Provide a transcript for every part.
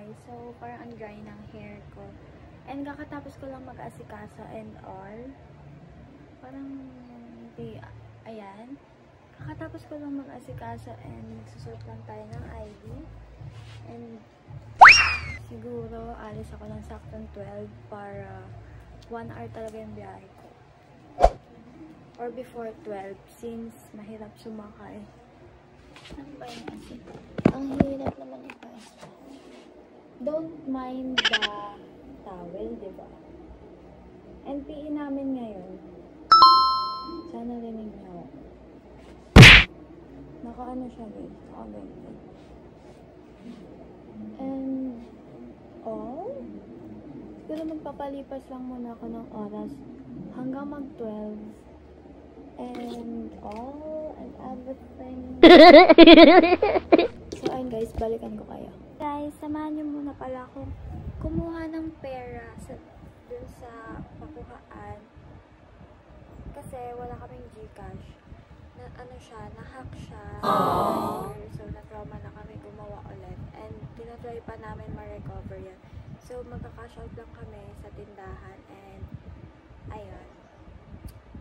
guys. So, parang ang dry ng hair ko. And kakatapos ko lang mag-asikaso and all. Parang, hindi, ayan. Kakatapos ko lang mag-asikaso and magsusuot lang tayo ng ID. And, siguro, alis ako ng saktong 12 para 1 hour talaga yung biyahe ko. Or before 12, since mahirap sumakay. Ano ba yun kasi? Ang hirap naman ito. Don't mind the towel, diba? NPE namin ngayon. Sana rinig nyo. Naka-ano siya guys? Naka-ganito. And, siguro magpapalipas lang muna ako ng oras hanggang mag-12. And everything. So, ayun guys, balikan ko kayo. Guys, samahan nyo muna pala akong kumuha ng pera dun sa pakuhaan. Kasi wala kaming Gcash. Na-hack siya. So, na-trauma na kami gumawa ulit. And, tinatry pa namin ma-recover yan. So, magka-cash out lang kami sa tindahan. And, ayun.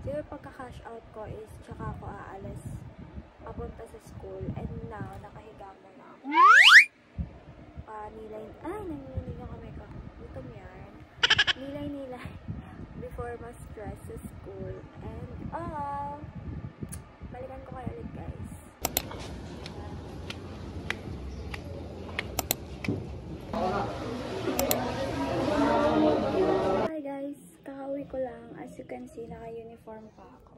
Siguro pagka-cash out ko is tsaka ako aalis papunta sa school. And now, nakahiga mo na ako. Nanginginig na kami ko. Gutom yan. Nilay-nilay. Before ma-stress sa school. And, balikan ko kayo ulit guys. Hi guys. Kakauwi ko lang. As you can see, naka-uniform pa ako.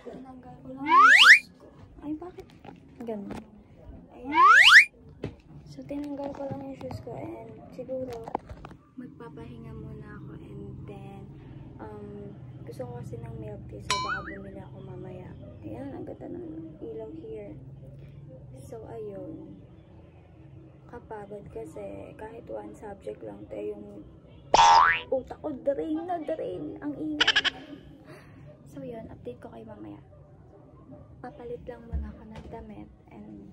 Tinanggal ko lang yung shoes ko. Ay, bakit? Ganun. Ayan. So, tinanggal ko lang yung shoes ko and siguro magpapahinga muna ako and then gusto ko kasi ng milk tea so baka bumili ako mamaya. Ayan, ang ganda ng ilaw here. So, ayun. Kapagod kasi kahit one subject lang tayo yung utak ko drain na drain. Ang ingay. So, yun. Update ko kayo mamaya. Papalit lang muna ako ng damit and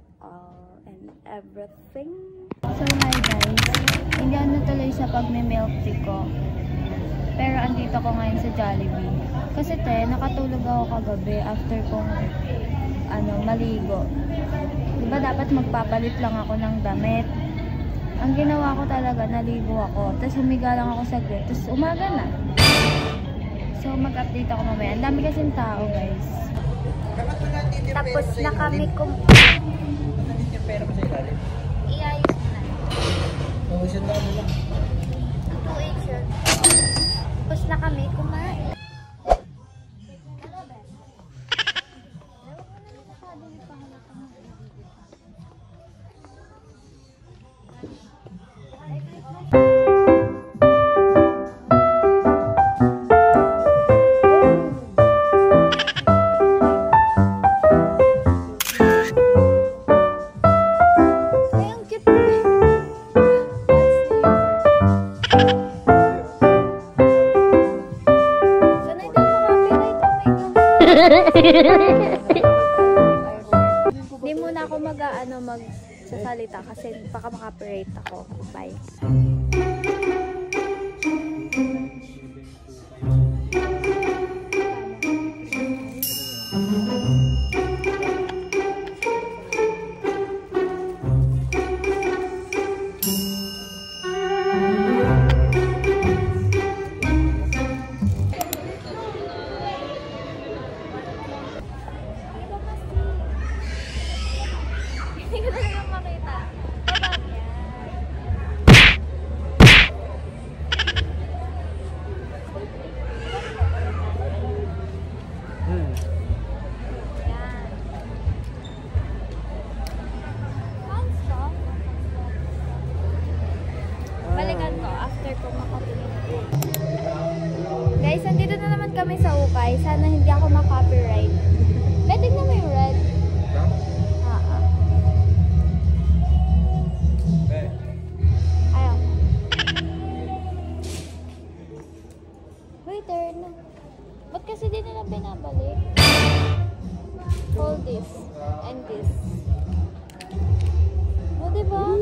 everything. So, hi guys. Hindi ako natuloy sa pagme-milk tea ko. Pero andito ko ngayon sa Jollibee. Kasi nakatulog ako kagabi after kong maligo. Diba dapat magpapalit lang ako ng damit? Ang ginawa ko talaga, naligo ako. Tapos humiga lang ako saglit. Tapos umaga na. So, mag-update ako mamaya. Ang dami kasing tao, guys. Tapos na kami kung... yung pera mo sa ilalim? Iayos mo na. Oo, isang dami lang. 2 yun. Tapos na kami kumain. Hindi muna ako magsasalita kasi baka maka-operate ako. Bye. Hindi ko talaga makita. Babang yan. Yan. Non-stop. Balikan ko after ko makapilin. Guys, nandito na naman kami sa ukay. Sana hindi ako ma-copyright. Tignan mo yung red. Ayaw. Waiter na. Ba't kasi di nila binabalik? Hold this and this. O, diba?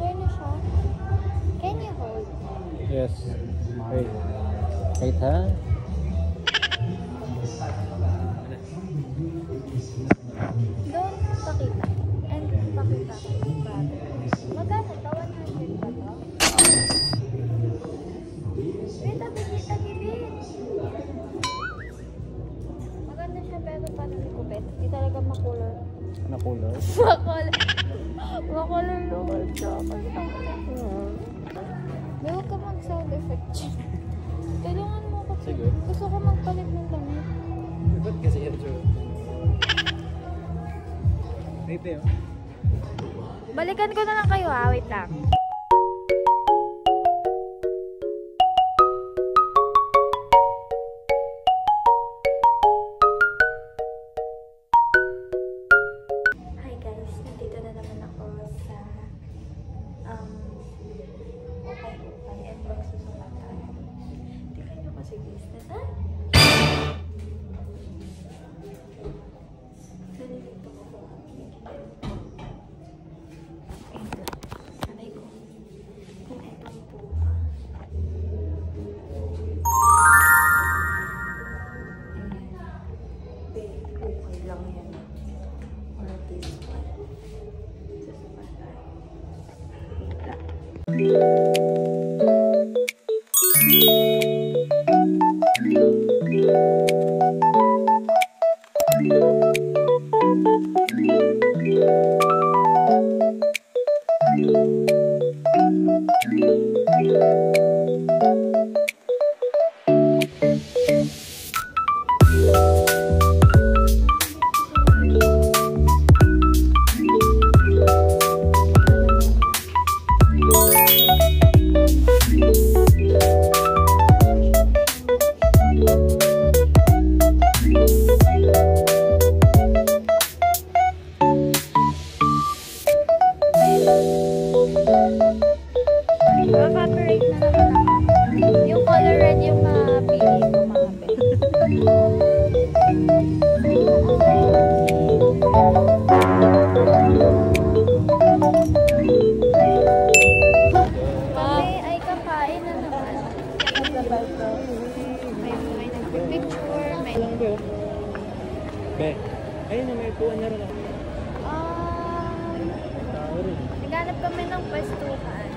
Turn na siya. Can you hold? Yes. Wait. Wait ha? Don't pakita. And pakita ko yung bago. Magkano to? 100 ba to? Wait, tagilid. Maganda siya pero parang likubet. Hindi talaga makulor. Ano color? Makulor luwal siya. May huwag ka mag-sound effect. Tulungan mo ako. Sige. Gusto ko magpalit ng damit. Ba't kasi yan siya? Wait eh. Balikan ko na lang kayo ha. Wait lang. Hi guys, nandito na naman ako sa ukay and magsusukat tayo. Tingnan nyo kasi guys na nalilito ko po. Sanay ko. Kung etong po. Okay lang yan. Or this one. Susukat tayo. Wait lang. Evaporate na naman ako. Yung color red yung mapili ko mga be. Ay kapain na naman. May nagpipicture, may Be, ayun na may puwan na rin ako. Tao rin. naghanap kami ng pwestuhan.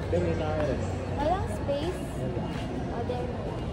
Be, may tao rin. Walang space. O, there.